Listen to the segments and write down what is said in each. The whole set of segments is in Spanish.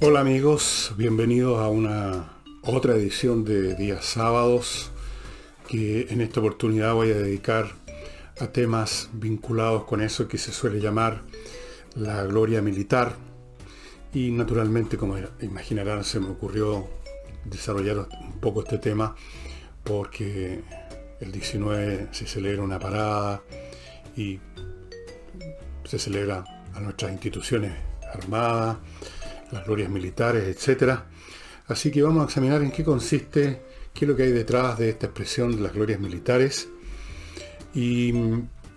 Hola amigos, bienvenidos a una otra edición de Días Sábados que en esta oportunidad voy a dedicar a temas vinculados con eso que se suele llamar la gloria militar y naturalmente, como imaginarán, se me ocurrió desarrollar un poco este tema porque el 19 se celebra una parada y se celebra a nuestras instituciones armadas, las glorias militares, etcétera. Así que vamos a examinar en qué consiste, qué es lo que hay detrás de esta expresión de las glorias militares. Y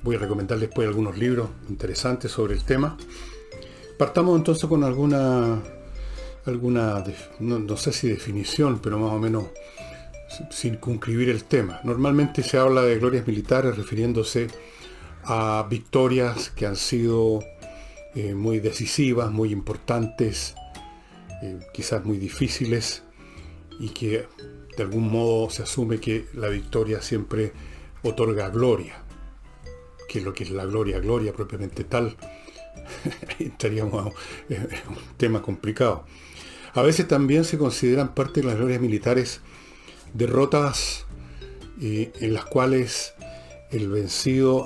voy a recomendar después algunos libros interesantes sobre el tema. Partamos entonces con alguna no sé si definición, pero más o menos circunscribir el tema. Normalmente se habla de glorias militares refiriéndose a victorias que han sido muy decisivas, muy importantes, quizás muy difíciles, y que de algún modo se asume que la victoria siempre otorga gloria. ¿Qué es lo que es la gloria? Gloria propiamente tal. Estaríamos en un tema complicado. A veces también se consideran parte de las glorias militares derrotas en las cuales el vencido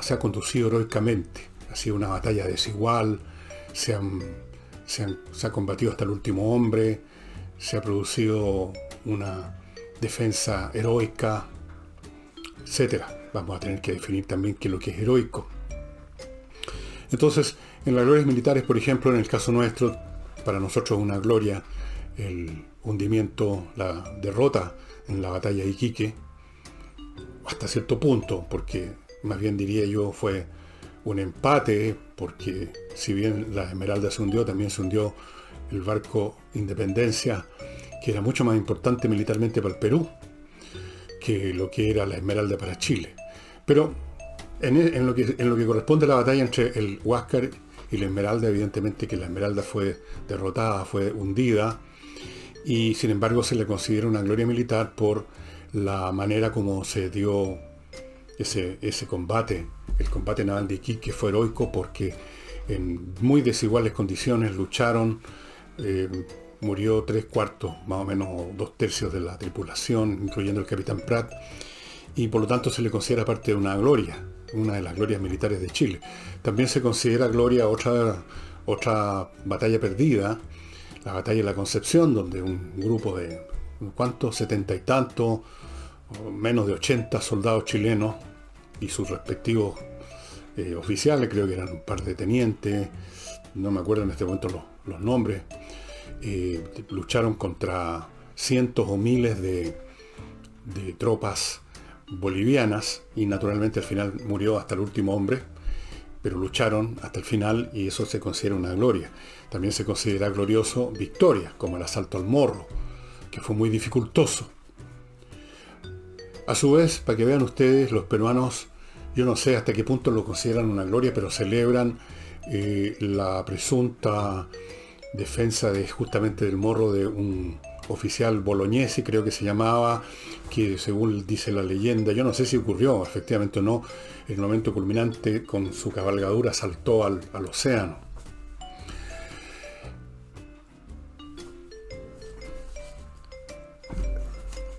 se ha conducido heroicamente. Ha sido una batalla desigual, se ha combatido hasta el último hombre, se ha producido una defensa heroica, etcétera. Vamos a tener que definir también qué es lo que es heroico. Entonces, en las glorias militares, por ejemplo, en el caso nuestro, para nosotros es una gloria el hundimiento, la derrota en la batalla de Iquique, hasta cierto punto, porque más bien diría yo fue un empate, porque si bien la Esmeralda se hundió, también se hundió el barco Independencia, que era mucho más importante militarmente para el Perú que lo que era la Esmeralda para Chile. Pero en lo que corresponde a la batalla entre el Huáscar y la Esmeralda, evidentemente que la Esmeralda fue derrotada, fue hundida, y sin embargo se le considera una gloria militar por la manera como se dio ese combate. El combate naval de Iquique fue heroico porque en muy desiguales condiciones lucharon, murió 3/4, más o menos 2/3 de la tripulación, incluyendo el capitán Prat, y por lo tanto se le considera parte de una gloria, una de las glorias militares de Chile. También se considera gloria otra batalla perdida, la batalla de la Concepción, donde un grupo de, ¿cuántos? 70 y tantos, menos de 80 soldados chilenos y sus respectivos oficiales, creo que eran un par de tenientes, no me acuerdo en este momento los nombres, lucharon contra cientos o miles de tropas bolivianas, y naturalmente al final murió hasta el último hombre, pero lucharon hasta el final y eso se considera una gloria. También se considera glorioso victorias, como el asalto al Morro, que fue muy dificultoso. A su vez, para que vean ustedes, los peruanos, yo no sé hasta qué punto lo consideran una gloria, pero celebran la presunta defensa justamente del Morro de un oficial bolognesi, creo que se llamaba, que según dice la leyenda, yo no sé si ocurrió efectivamente o no, el momento culminante con su cabalgadura saltó al océano.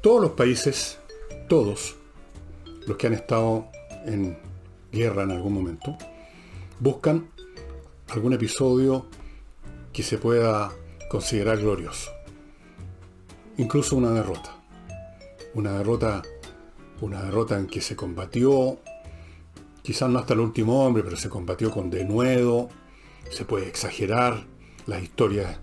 Todos los países, todos los que han estado en guerra en algún momento, buscan algún episodio que se pueda considerar glorioso. Incluso una derrota. Una derrota en que se combatió, quizás no hasta el último hombre, pero se combatió con denuedo. Se puede exagerar las historias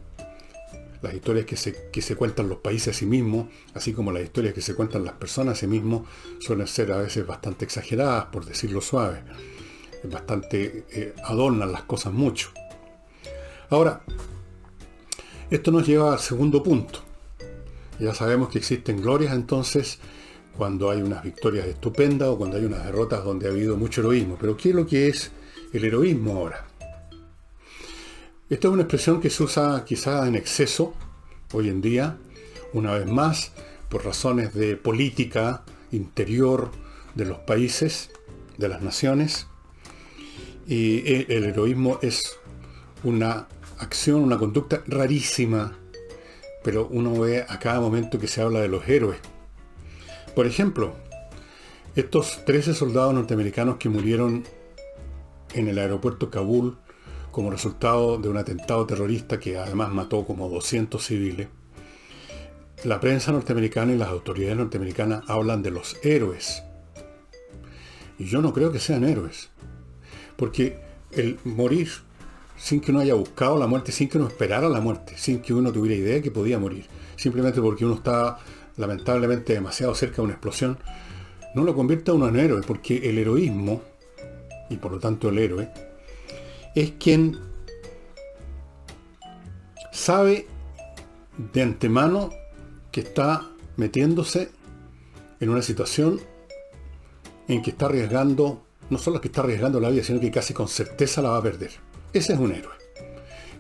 que se cuentan los países a sí mismos, así como las historias que se cuentan las personas a sí mismos, suelen ser a veces bastante exageradas, por decirlo suave. Bastante adornan las cosas mucho. Ahora, esto nos lleva al segundo punto. Ya sabemos que existen glorias entonces cuando hay unas victorias estupendas o cuando hay unas derrotas donde ha habido mucho heroísmo. Pero ¿qué es lo que es el heroísmo ahora? Esta es una expresión que se usa quizá en exceso hoy en día, una vez más, por razones de política interior de los países, de las naciones. Y el heroísmo es una acción, una conducta rarísima, pero uno ve a cada momento que se habla de los héroes. Por ejemplo, estos 13 soldados norteamericanos que murieron en el aeropuerto Kabul como resultado de un atentado terrorista que además mató como 200 civiles. La prensa norteamericana y las autoridades norteamericanas hablan de los héroes. Y yo no creo que sean héroes. Porque el morir sin que uno haya buscado la muerte, sin que uno esperara la muerte, sin que uno tuviera idea que podía morir, simplemente porque uno estaba lamentablemente demasiado cerca de una explosión, no lo convierte a uno en héroe, porque el heroísmo, y por lo tanto el héroe, es quien sabe de antemano que está metiéndose en una situación en que está arriesgando, no solo que está arriesgando la vida, sino que casi con certeza la va a perder. Ese es un héroe.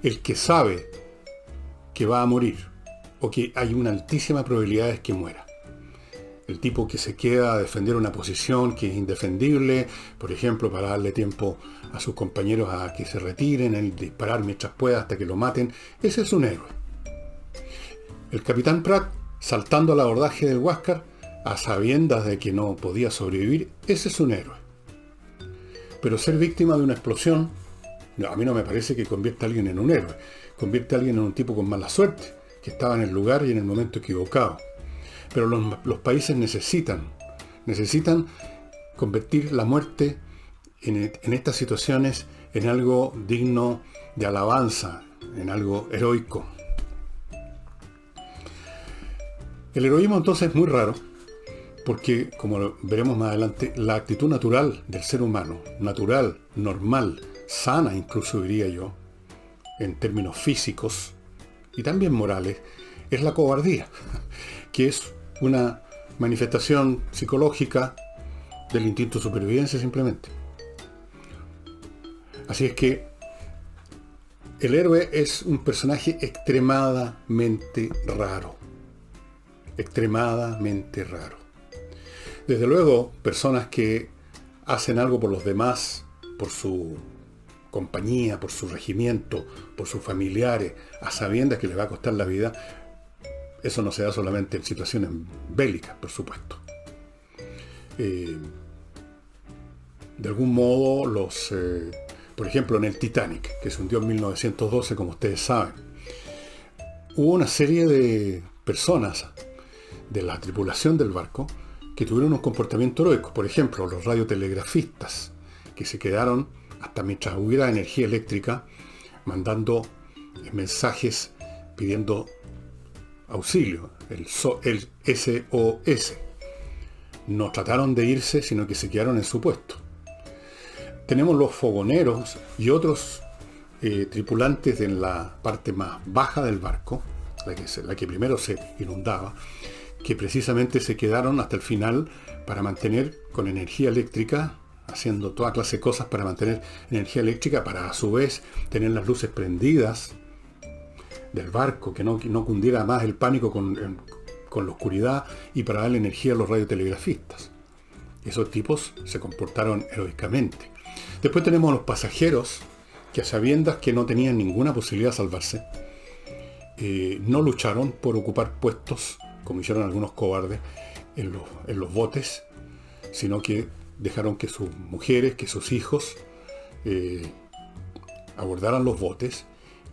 El que sabe que va a morir o que hay una altísima probabilidad de que muera. El tipo que se queda a defender una posición que es indefendible, por ejemplo, para darle tiempo a sus compañeros a que se retiren, el disparar mientras pueda hasta que lo maten. Ese es un héroe. El capitán Pratt, saltando al abordaje del Huáscar, a sabiendas de que no podía sobrevivir, ese es un héroe. Pero ser víctima de una explosión, no, a mí no me parece que convierta a alguien en un héroe. Convierte a alguien en un tipo con mala suerte, que estaba en el lugar y en el momento equivocado. Pero los países necesitan convertir la muerte en estas situaciones en algo digno de alabanza, en algo heroico. El heroísmo entonces es muy raro, porque, como veremos más adelante, la actitud natural del ser humano, natural, normal, sana incluso diría yo, en términos físicos y también morales, es la cobardía, que es una manifestación psicológica del instinto de supervivencia simplemente. Así es que el héroe es un personaje extremadamente raro. Extremadamente raro. Desde luego, personas que hacen algo por los demás, por su compañía, por su regimiento, por sus familiares, a sabiendas que les va a costar la vida, eso no se da solamente en situaciones bélicas, por supuesto. De algún modo, por ejemplo, en el Titanic, que se hundió en 1912, como ustedes saben, hubo una serie de personas de la tripulación del barco que tuvieron un comportamiento heroico. Por ejemplo, los radiotelegrafistas, que se quedaron hasta mientras hubiera energía eléctrica, mandando mensajes pidiendo auxilio, el SOS. No trataron de irse, sino que se quedaron en su puesto. Tenemos los fogoneros y otros tripulantes en la parte más baja del barco, la que primero se inundaba, que precisamente se quedaron hasta el final para mantener con energía eléctrica, haciendo toda clase de cosas para mantener energía eléctrica, para a su vez tener las luces prendidas del barco, que no cundiera más el pánico con la oscuridad, y para darle energía a los radiotelegrafistas. Esos tipos se comportaron heroicamente. Después tenemos a los pasajeros, que a sabiendas que no tenían ninguna posibilidad de salvarse, no lucharon por ocupar puestos, como hicieron algunos cobardes, en los botes, sino que dejaron que sus mujeres, que sus hijos abordaran los botes,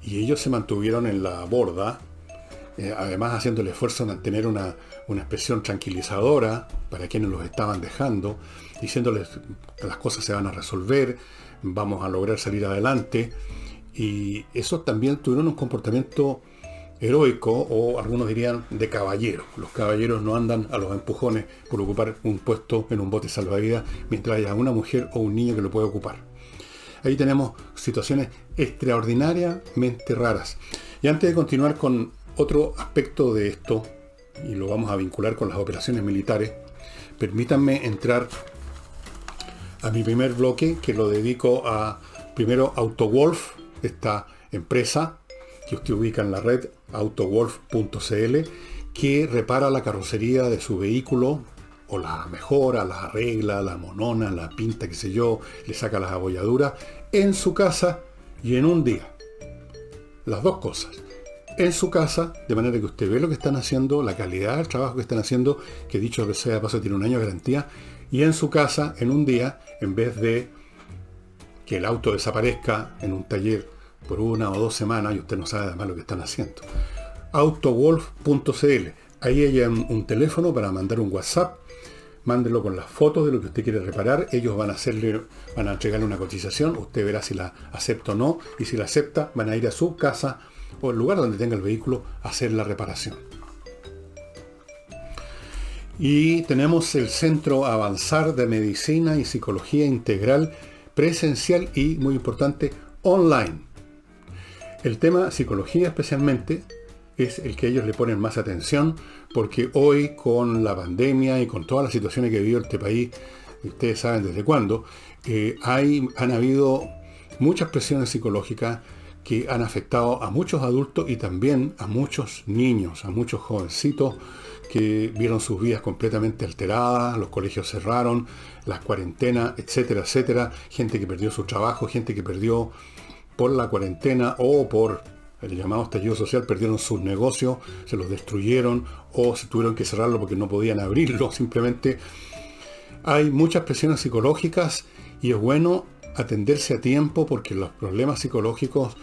y ellos se mantuvieron en la borda, además haciendo el esfuerzo de mantener una expresión tranquilizadora para quienes los estaban dejando, diciéndoles que las cosas se van a resolver, vamos a lograr salir adelante. Y esos también tuvieron un comportamiento heroico, o algunos dirían de caballero. Los caballeros no andan a los empujones por ocupar un puesto en un bote salvavidas mientras haya una mujer o un niño que lo pueda ocupar. Ahí tenemos situaciones extraordinariamente raras. Y antes de continuar con otro aspecto de esto, y lo vamos a vincular con las operaciones militares, permítanme entrar a mi primer bloque, que lo dedico a, primero, AutoWolf, esta empresa que usted ubica en la red, autowolf.cl, que repara la carrocería de su vehículo, o la mejora, la arregla, la monona, la pinta, qué sé yo, le saca las abolladuras, en su casa y en un día. las dos cosas. En su casa, de manera que usted ve lo que están haciendo, la calidad del trabajo que están haciendo, que dicho sea de paso tiene un año de garantía, y en su casa, en un día, en vez de que el auto desaparezca en un taller por 1 o 2 semanas y usted no sabe además lo que están haciendo. Autowolf.cl. Ahí hay un teléfono para mandar un WhatsApp. Mándelo con las fotos de lo que usted quiere reparar. Ellos van a entregarle una cotización. Usted verá si la acepta o no. Y si la acepta, van a ir a su casa o el lugar donde tenga el vehículo a hacer la reparación. Y tenemos el Centro Avanzar de Medicina y Psicología Integral, presencial y, muy importante, online. El tema psicología especialmente es el que ellos le ponen más atención, porque hoy con la pandemia y con todas las situaciones que vivió este país, ustedes saben desde cuándo, han habido muchas presiones psicológicas que han afectado a muchos adultos y también a muchos niños, a muchos jovencitos que vieron sus vidas completamente alteradas, los colegios cerraron, las cuarentenas, etcétera, etcétera, gente que perdió su trabajo, gente que perdió por la cuarentena o por el llamado estallido social, perdieron sus negocios, se los destruyeron o se tuvieron que cerrarlo porque no podían abrirlo, simplemente. Hay muchas presiones psicológicas y es bueno atenderse a tiempo porque los problemas psicológicos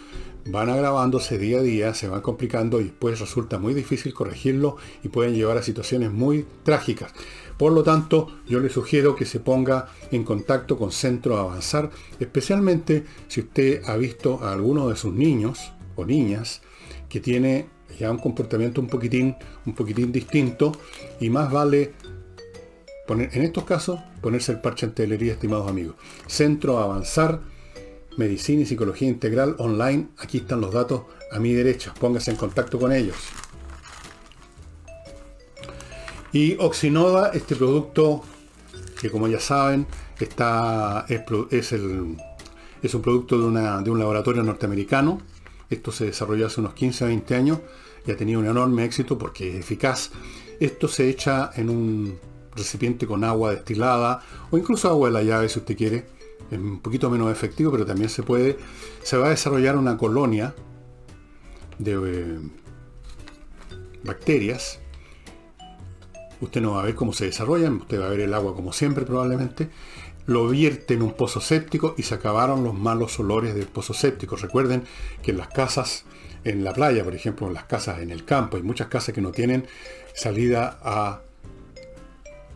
van agravándose día a día, se van complicando y después resulta muy difícil corregirlo y pueden llevar a situaciones muy trágicas. Por lo tanto, yo le sugiero que se ponga en contacto con Centro Avanzar, especialmente si usted ha visto a alguno de sus niños o niñas que tiene ya un comportamiento un poquitín distinto, y más vale en estos casos ponerse el parche ante la herida, estimados amigos. Centro Avanzar, Medicina y Psicología Integral online. Aquí están los datos a mi derecha. Póngase en contacto con ellos. Y Oxinova, este producto que, como ya saben, es un producto de un laboratorio norteamericano. Esto se desarrolló hace unos 15 a 20 años y ha tenido un enorme éxito porque es eficaz. Esto se echa en un recipiente con agua destilada o incluso agua de la llave si usted quiere. Es un poquito menos efectivo, pero también se puede. Se va a desarrollar una colonia de bacterias. Usted no va a ver cómo se desarrollan, usted va a ver el agua como siempre probablemente. Lo vierte en un pozo séptico y se acabaron los malos olores del pozo séptico. Recuerden que en las casas, en la playa, por ejemplo, en las casas en el campo, hay muchas casas que no tienen salida a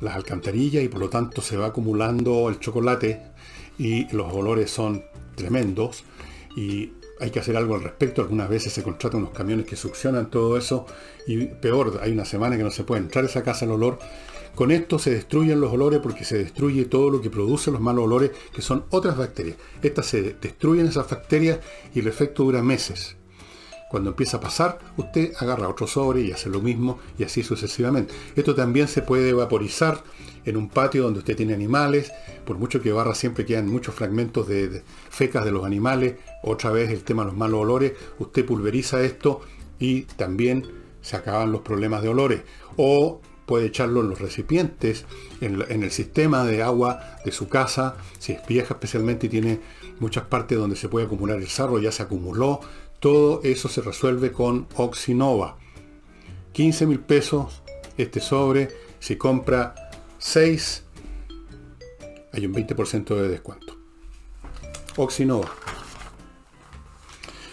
las alcantarillas y por lo tanto se va acumulando el chocolate y los olores son tremendos y hay que hacer algo al respecto. Algunas veces se contratan unos camiones que succionan todo eso y peor, hay una semana que no se puede entrar a esa casa el olor. Con esto se destruyen los olores porque se destruye todo lo que produce los malos olores, que son otras bacterias. Estas se destruyen, esas bacterias, y el efecto dura meses. Cuando empieza a pasar, usted agarra otro sobre y hace lo mismo y así sucesivamente. Esto también se puede vaporizar en un patio donde usted tiene animales. Por mucho que barra, siempre quedan muchos fragmentos de fecas de los animales. Otra vez el tema de los malos olores. Usted pulveriza esto y también se acaban los problemas de olores. O puede echarlo en los recipientes, en el sistema de agua de su casa. Si es vieja especialmente y tiene muchas partes donde se puede acumular el sarro, ya se acumuló. Todo eso se resuelve con Oxinova. 15.000 pesos este sobre. Si compra 6, hay un 20% de descuento. Oxinova.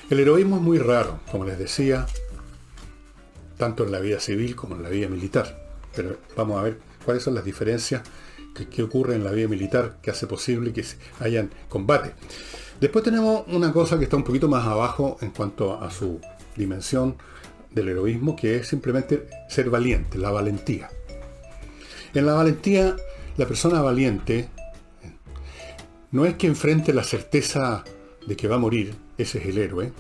El heroísmo es muy raro, como les decía, tanto en la vida civil como en la vida militar. Pero vamos a ver cuáles son las diferencias que ocurren en la vida militar que hace posible que hayan combate. Después tenemos una cosa que está un poquito más abajo en cuanto a su dimensión del heroísmo, que es simplemente ser valiente, la valentía. En la valentía, la persona valiente no es que enfrente la certeza de que va a morir, ese es el héroe,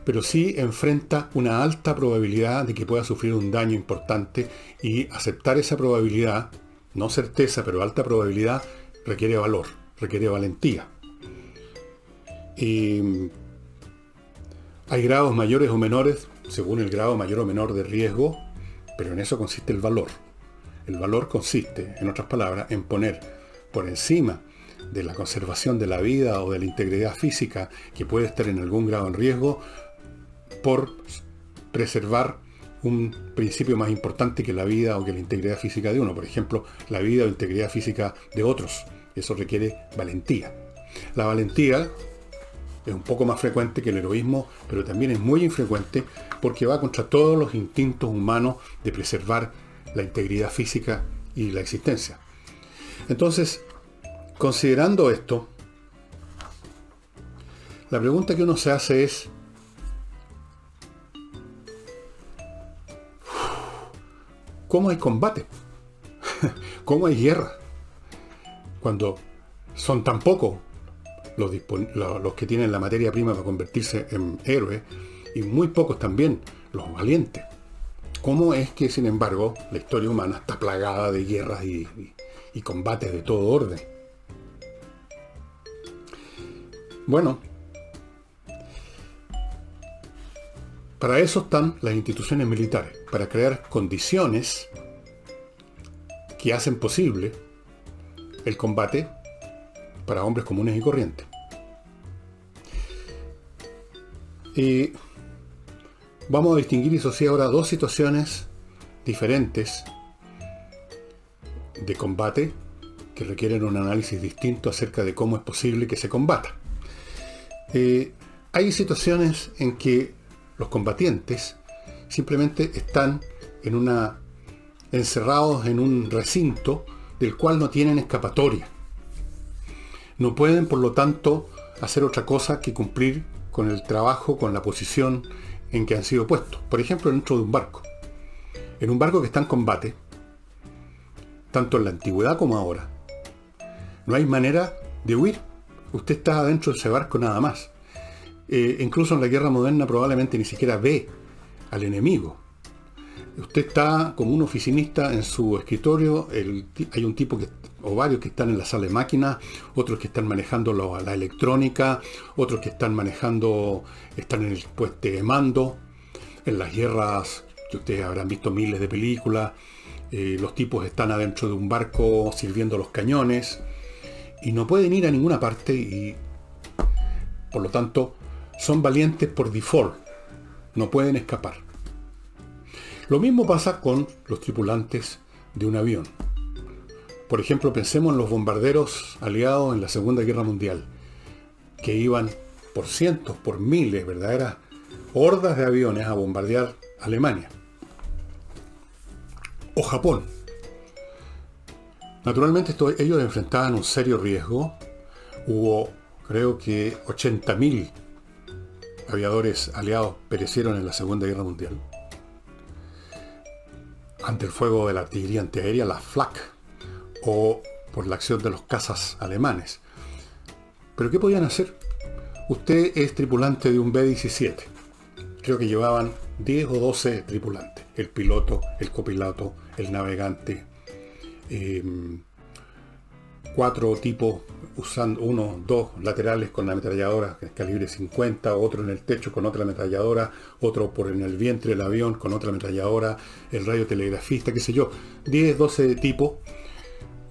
pero sí enfrenta una alta probabilidad de que pueda sufrir un daño importante, y aceptar esa probabilidad, no certeza, pero alta probabilidad, requiere valor, requiere valentía. Y hay grados mayores o menores, según el grado mayor o menor de riesgo, pero en eso consiste el valor. El valor consiste, en otras palabras, en poner por encima de la conservación de la vida o de la integridad física, que puede estar en algún grado en riesgo, por preservar un principio más importante que la vida o que la integridad física de uno. Por ejemplo, la vida o integridad física de otros. Eso requiere valentía. La valentía es un poco más frecuente que el heroísmo, pero también es muy infrecuente porque va contra todos los instintos humanos de preservar la integridad física y la existencia. Entonces, considerando esto, la pregunta que uno se hace es: ¿cómo hay combate? ¿Cómo hay guerra? Cuando son tan pocos los que tienen la materia prima para convertirse en héroes, y muy pocos también los valientes. ¿Cómo es que, sin embargo, la historia humana está plagada de guerras y combates de todo orden? Bueno, para eso están las instituciones militares, para crear condiciones que hacen posible el combate para hombres comunes y corrientes. Y vamos a distinguir, eso sí, ahora dos situaciones diferentes de combate que requieren un análisis distinto acerca de cómo es posible que se combata. Hay situaciones en que los combatientes simplemente están encerrados en un recinto del cual no tienen escapatoria. No pueden, por lo tanto, hacer otra cosa que cumplir con el trabajo, con la posición en que han sido puestos. Por ejemplo, dentro de un barco. En un barco que está en combate, tanto en la antigüedad como ahora, no hay manera de huir. Usted está adentro de ese barco nada más. Incluso en la guerra moderna probablemente ni siquiera ve al enemigo. Usted está como un oficinista en su escritorio, hay un tipo o varios que están en la sala de máquinas, otros que están manejando la electrónica, otros que están en el puente de mando. En las guerras, que ustedes habrán visto miles de películas, los tipos están adentro de un barco sirviendo los cañones y no pueden ir a ninguna parte y, por lo tanto, son valientes por default, no pueden escapar. Lo mismo pasa con los tripulantes de un avión. Por ejemplo, pensemos en los bombarderos aliados en la Segunda Guerra Mundial, que iban por cientos, por miles, verdaderas hordas de aviones a bombardear Alemania o Japón. Naturalmente ellos enfrentaban un serio riesgo. Hubo, creo que 80.000 aviadores aliados perecieron en la Segunda Guerra Mundial ante el fuego de la artillería antiaérea, la Flak, o por la acción de los cazas alemanes. ¿Pero qué podían hacer? Usted es tripulante de un B-17. Creo que llevaban 10 o 12 tripulantes. El piloto, el copiloto, el navegante. 4 tipos usando 2 laterales con la ametralladora calibre 50, otro en el techo con otra ametralladora, otro en el vientre del avión con otra ametralladora, el radiotelegrafista, qué sé yo, 10, 12 tipos,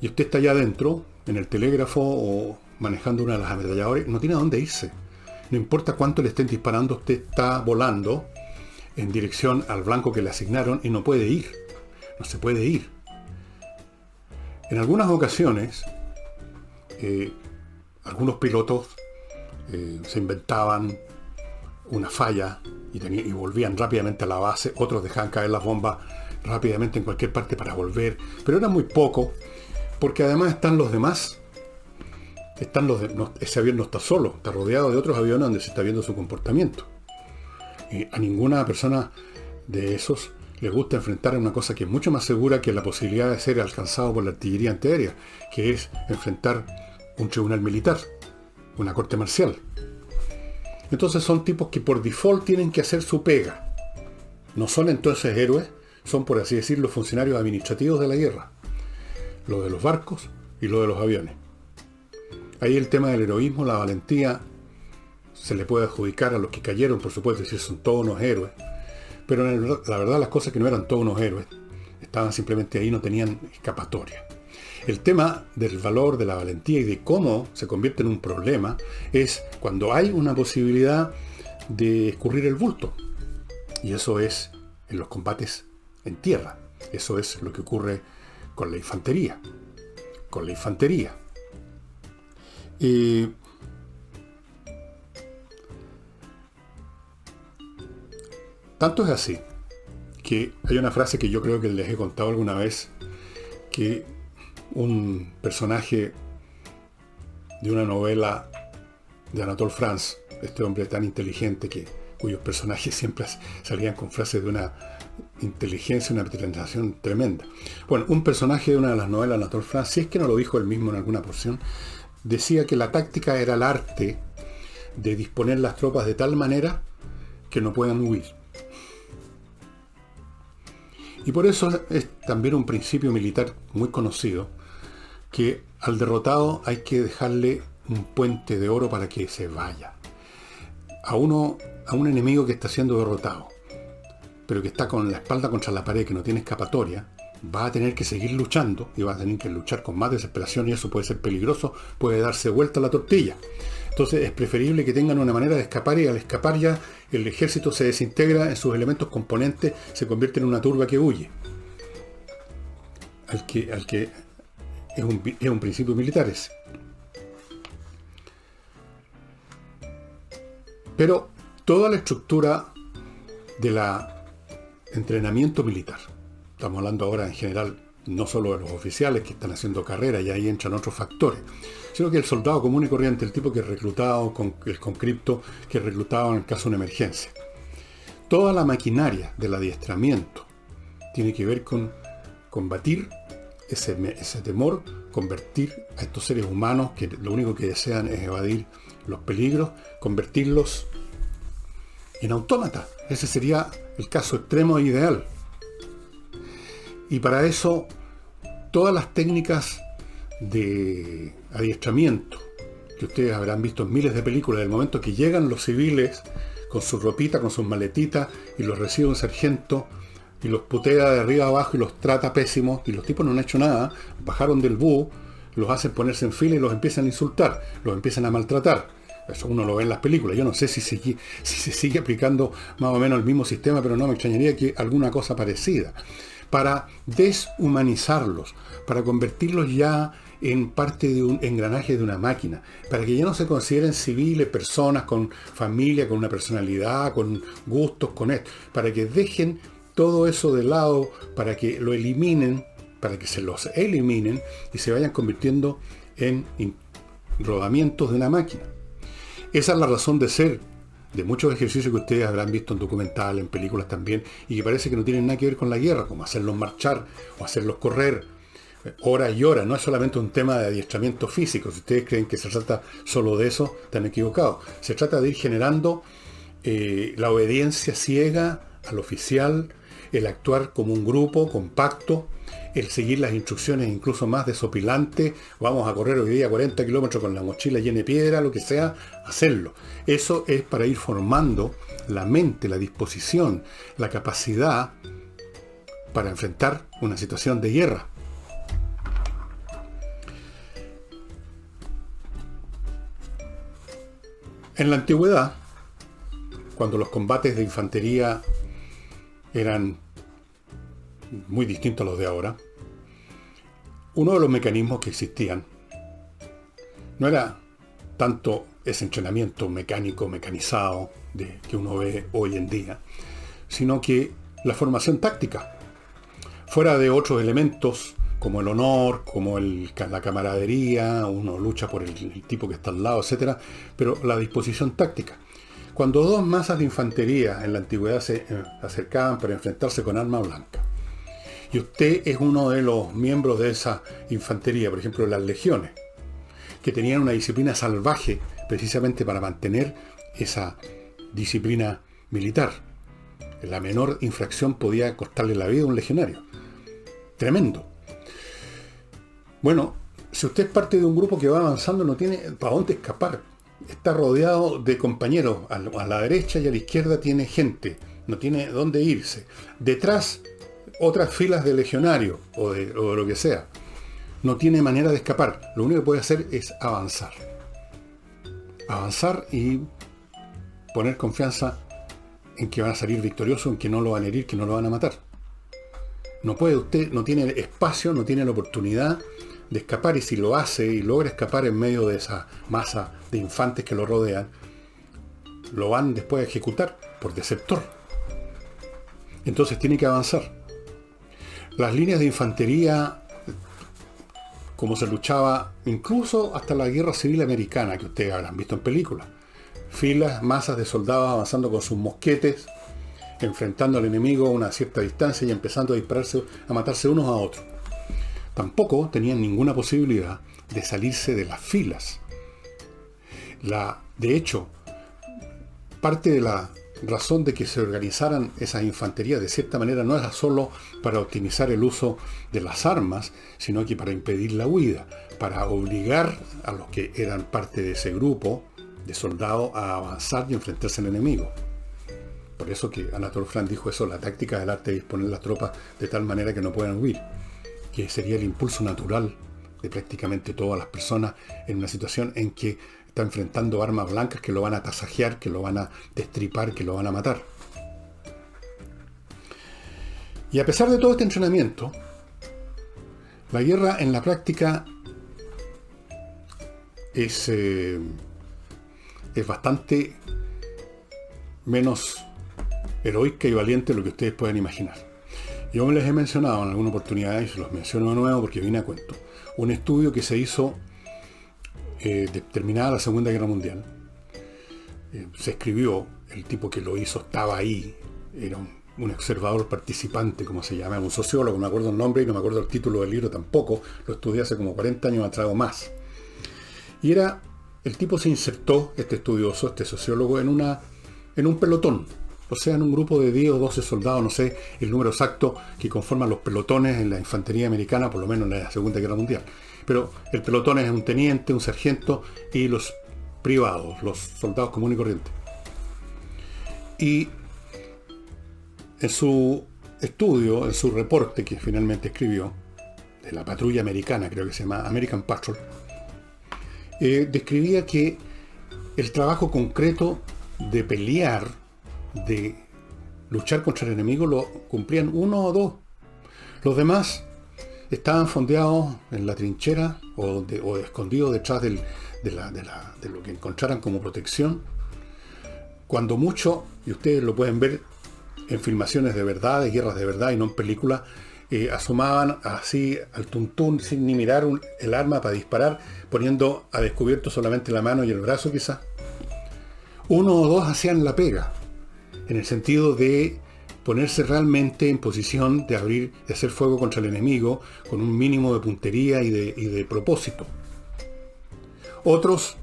y usted está allá adentro, en el telégrafo o manejando una de las ametralladoras, no tiene a dónde irse. No importa cuánto le estén disparando, usted está volando en dirección al blanco que le asignaron y no puede ir. No se puede ir. En algunas ocasiones, algunos pilotos se inventaban una falla y volvían rápidamente a la base, otros dejaban caer las bombas rápidamente en cualquier parte para volver, pero era muy poco, porque además están los demás, ese avión no está solo, está rodeado de otros aviones donde se está viendo su comportamiento. A ninguna persona de esos le gusta enfrentar a una cosa que es mucho más segura que la posibilidad de ser alcanzado por la artillería antiaérea, que es enfrentar un tribunal militar, una corte marcial. Entonces son tipos que por default tienen que hacer su pega. No son entonces héroes, son, por así decirlo, funcionarios administrativos de la guerra. Lo de los barcos y lo de los aviones. Ahí el tema del heroísmo, la valentía, se le puede adjudicar a los que cayeron, por supuesto, si son todos unos héroes. Pero la verdad las cosas que no eran todos unos héroes, estaban simplemente ahí, no tenían escapatoria. El tema del valor de la valentía y de cómo se convierte en un problema es cuando hay una posibilidad de escurrir el bulto. Y eso es en los combates en tierra. Eso es lo que ocurre con la infantería. Con la infantería. Tanto es así que hay una frase que yo creo que les he contado alguna vez, que un personaje de una novela de Anatole France, este hombre tan inteligente cuyos personajes siempre salían con frases de una inteligencia, una presentación tremenda. Bueno, un personaje de una de las novelas de Anatole France, si es que no lo dijo él mismo en alguna porción, decía que la táctica era el arte de disponer las tropas de tal manera que no puedan huir. Y por eso es también un principio militar muy conocido, que al derrotado hay que dejarle un puente de oro para que se vaya. A un enemigo que está siendo derrotado, pero que está con la espalda contra la pared, que no tiene escapatoria, va a tener que seguir luchando y va a tener que luchar con más desesperación, y eso puede ser peligroso, puede darse vuelta la tortilla. Entonces es preferible que tengan una manera de escapar, y al escapar ya el ejército se desintegra en sus elementos componentes, se convierte en una turba que huye. Al que es un principio militar ese. Pero toda la estructura del entrenamiento militar, estamos hablando ahora en general no solo de los oficiales que están haciendo carrera, y ahí entran otros factores, sino que el soldado común y corriente, el tipo que es reclutado, el conscripto que es reclutado en el caso de una emergencia. Toda la maquinaria del adiestramiento tiene que ver con combatir ese temor, convertir a estos seres humanos que lo único que desean es evadir los peligros, convertirlos en autómatas. Ese sería el caso extremo e ideal. Y para eso, todas las técnicas de adiestramiento que ustedes habrán visto en miles de películas, del momento que llegan los civiles con su ropita, con sus maletitas, y los recibe un sargento y los putea de arriba abajo y los trata pésimos, y los tipos no han hecho nada, bajaron del búho, los hacen ponerse en fila y los empiezan a insultar, los empiezan a maltratar. Eso uno lo ve en las películas. Yo no sé si se sigue aplicando más o menos el mismo sistema, pero no me extrañaría que alguna cosa parecida, para deshumanizarlos, para convertirlos ya en parte de un engranaje de una máquina, para que ya no se consideren civiles, personas con familia, con una personalidad, con gustos, con esto, para que dejen todo eso de lado, para que lo eliminen, para que se los eliminen y se vayan convirtiendo en rodamientos de una máquina. Esa es la razón de ser de muchos ejercicios que ustedes habrán visto en documentales, en películas también, y que parece que no tienen nada que ver con la guerra, como hacerlos marchar o hacerlos correr horas y horas. No es solamente un tema de adiestramiento físico. Si ustedes creen que se trata solo de eso, están equivocados. Se trata de ir generando la obediencia ciega al oficial, el actuar como un grupo compacto, el seguir las instrucciones incluso más desopilantes. Vamos a correr hoy día 40 kilómetros con la mochila llena de piedra, lo que sea, hacerlo. Eso es para ir formando la mente, la disposición, la capacidad para enfrentar una situación de guerra. En la antigüedad, cuando los combates de infantería eran muy distintos a los de ahora, uno de los mecanismos que existían no era tanto ese entrenamiento mecánico, mecanizado que uno ve hoy en día, sino que la formación táctica, fuera de otros elementos como el honor, como la camaradería, uno lucha por el tipo que está al lado, etc., pero la disposición táctica. Cuando dos masas de infantería en la antigüedad se acercaban para enfrentarse con arma blanca, y usted es uno de los miembros de esa infantería, por ejemplo, las legiones, que tenían una disciplina salvaje precisamente para mantener esa disciplina militar. La menor infracción podía costarle la vida a un legionario. Tremendo. Bueno, si usted es parte de un grupo que va avanzando, no tiene para dónde escapar. Está rodeado de compañeros. A la derecha y a la izquierda tiene gente. No tiene dónde irse. Detrás, otras filas de legionarios o de lo que sea. No tiene manera de escapar. Lo único que puede hacer es avanzar. Avanzar y poner confianza en que van a salir victoriosos, en que no lo van a herir, que no lo van a matar. No puede usted, no tiene espacio, no tiene la oportunidad de escapar, y si lo hace y logra escapar en medio de esa masa de infantes que lo rodean, lo van después a ejecutar por desertor. Entonces tiene que avanzar. Las líneas de infantería, como se luchaba incluso hasta la guerra civil americana, que ustedes habrán visto en películas. Filas, masas de soldados avanzando con sus mosquetes, enfrentando al enemigo a una cierta distancia y empezando a dispararse, a matarse unos a otros. Tampoco tenían ninguna posibilidad de salirse de las filas. De hecho, parte de la razón de que se organizaran esas infanterías de cierta manera no era solo para optimizar el uso de las armas, sino que para impedir la huida, para obligar a los que eran parte de ese grupo de soldados a avanzar y enfrentarse al enemigo. Por eso que Anatole France dijo eso: la táctica del arte de disponer las tropas de tal manera que no puedan huir, que sería el impulso natural de prácticamente todas las personas en una situación en que está enfrentando armas blancas que lo van a tasajear, que lo van a destripar, que lo van a matar. Y a pesar de todo este entrenamiento, la guerra en la práctica es bastante menos heroica y valiente de lo que ustedes pueden imaginar. Yo me les he mencionado en alguna oportunidad, y se los menciono de nuevo porque viene a cuento, un estudio que se hizo terminada la Segunda Guerra Mundial. Se escribió, el tipo que lo hizo estaba ahí, era un observador participante, como se llama, un sociólogo, no me acuerdo el nombre y no me acuerdo el título del libro tampoco, lo estudié hace como 40 años atrás o más. Y el tipo se insertó, este estudioso, este sociólogo, en un pelotón, o sea, en un grupo de 10 o 12 soldados, no sé el número exacto, que conforman los pelotones en la infantería americana, por lo menos en la Segunda Guerra Mundial. Pero el pelotón es un teniente, un sargento y los privados, los soldados comunes y corrientes. Y en su estudio, en su reporte que finalmente escribió, de la patrulla americana, creo que se llama American Patrol, describía que el trabajo concreto de pelear, de luchar contra el enemigo, lo cumplían uno o dos. Los demás estaban fondeados en la trinchera o escondidos detrás de lo que encontraran como protección. Cuando mucho, y ustedes lo pueden ver en filmaciones de verdad, de guerras de verdad y no en películas, asomaban así al tuntún sin ni mirar el arma para disparar, poniendo a descubierto solamente la mano y el brazo quizás. Uno o dos hacían la pega, en el sentido de ponerse realmente en posición de hacer fuego contra el enemigo con un mínimo de puntería y de propósito. Otros,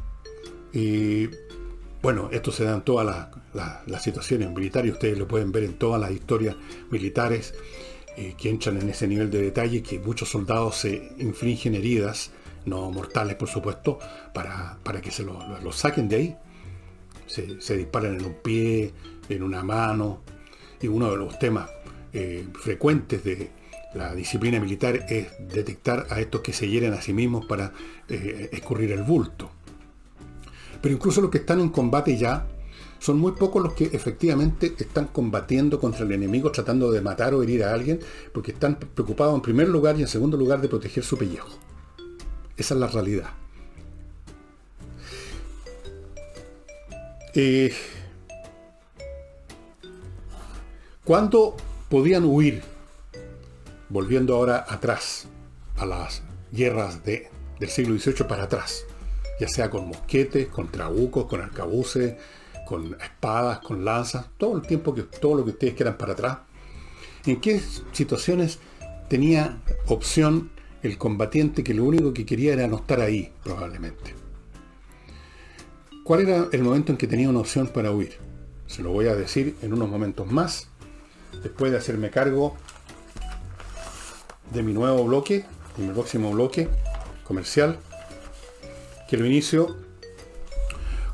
bueno, esto se da en todas las situaciones militares, ustedes lo pueden ver en todas las historias militares que entran en ese nivel de detalle, que muchos soldados se infringen heridas, no mortales por supuesto, para que se los saquen de ahí. Se disparan en un pie, en una mano. Y uno de los temas frecuentes de la disciplina militar es detectar a estos que se hieren a sí mismos para escurrir el bulto. Pero incluso los que están en combate ya, son muy pocos los que efectivamente están combatiendo contra el enemigo, tratando de matar o herir a alguien, porque están preocupados en primer lugar y en segundo lugar de proteger su pellejo. Esa es la realidad. ¿Cuándo podían huir? Volviendo ahora atrás, a las guerras del siglo XVIII para atrás, ya sea con mosquetes, con trabucos, con arcabuces, con espadas, con lanzas, todo lo que ustedes quieran para atrás. ¿En qué situaciones tenía opción el combatiente que lo único que quería era no estar ahí, probablemente? ¿Cuál era el momento en que tenía una opción para huir? Se lo voy a decir en unos momentos más, después de hacerme cargo de mi nuevo bloque, de mi próximo bloque comercial, que lo inicio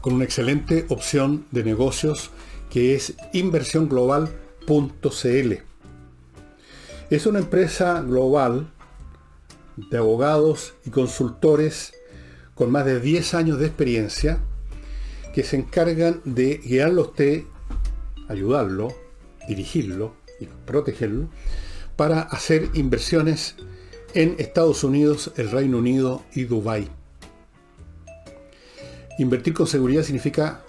con una excelente opción de negocios que es inversionglobal.cl. Es una empresa global de abogados y consultores con más de 10 años de experiencia que se encargan de guiarlo a usted ayudarlo, dirigirlo y protegerlo, para hacer inversiones en Estados Unidos, el Reino Unido y Dubái. Invertir con seguridad significa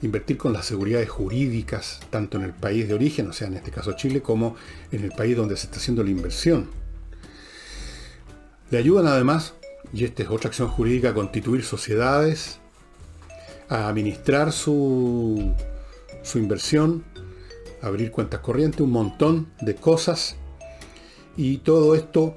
invertir con las seguridades jurídicas, tanto en el país de origen, o sea, en este caso Chile, como en el país donde se está haciendo la inversión. Le ayudan además, y esta es otra acción jurídica, a constituir sociedades, a administrar su inversión, a abrir cuentas corrientes, un montón de cosas, y todo esto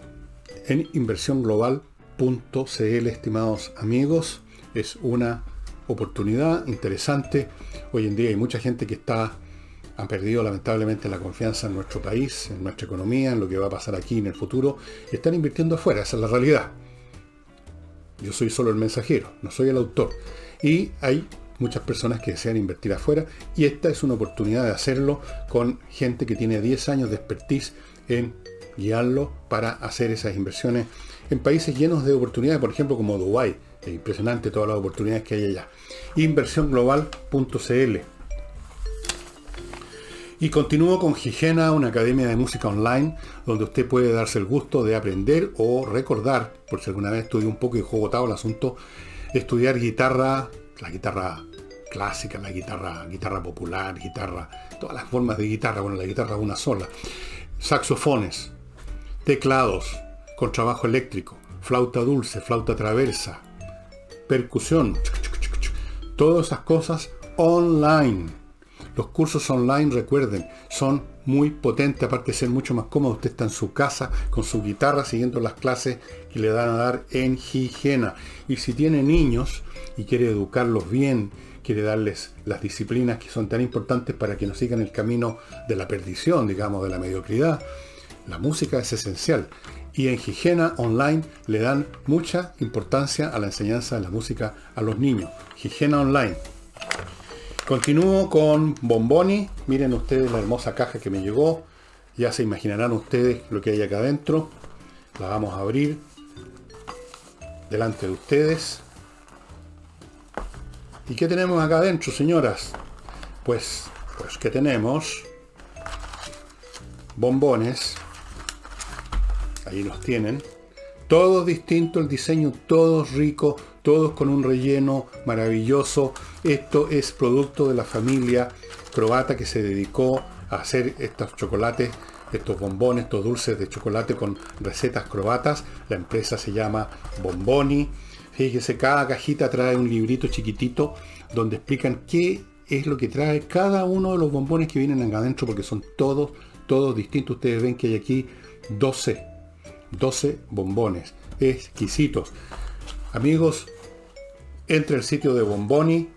en inversionglobal.cl, estimados amigos. Es una oportunidad interesante. Hoy en día hay mucha gente que ha perdido lamentablemente la confianza en nuestro país, en nuestra economía, en lo que va a pasar aquí en el futuro, y están invirtiendo afuera. Esa es la realidad. Yo soy solo el mensajero, no soy el autor. Y hay muchas personas que desean invertir afuera, y esta es una oportunidad de hacerlo con gente que tiene 10 años de expertise en guiarlo para hacer esas inversiones en países llenos de oportunidades, por ejemplo como Dubái. Es impresionante todas las oportunidades que hay allá. Inversionglobal.cl. Y continúo con Gigena, una academia de música online, donde usted puede darse el gusto de aprender o recordar, por si alguna vez estudió un poco y dejó botado el asunto, estudiar guitarra, la guitarra clásica, la guitarra popular, todas las formas de guitarra, bueno, la guitarra una sola, saxofones, teclados, contrabajo eléctrico, flauta dulce, flauta traversa, percusión, todas esas cosas online. Los cursos online, recuerden, son muy potentes, aparte de ser mucho más cómodos. Usted está en su casa con su guitarra siguiendo las clases que le dan a dar en Gigena. Y si tiene niños y quiere educarlos bien, quiere darles las disciplinas que son tan importantes para que no sigan el camino de la perdición, digamos, de la mediocridad, la música es esencial. Y en Gigena Online le dan mucha importancia a la enseñanza de la música a los niños. Gigena Online. Continúo con Bomboni. Miren ustedes la hermosa caja que me llegó. Ya se imaginarán ustedes lo que hay acá adentro. La vamos a abrir delante de ustedes. ¿Y qué tenemos acá adentro, señoras? Pues que tenemos bombones. Ahí los tienen. Todos distintos, el diseño, todos ricos, todos con un relleno maravilloso. Esto es producto de la familia croata que se dedicó a hacer estos chocolates, estos bombones, estos dulces de chocolate con recetas croatas. La empresa se llama Bomboni. Fíjese, cada cajita trae un librito chiquitito donde explican qué es lo que trae cada uno de los bombones que vienen acá adentro, porque son todos distintos. Ustedes ven que hay aquí 12 bombones exquisitos. Amigos, entre el sitio de Bomboni,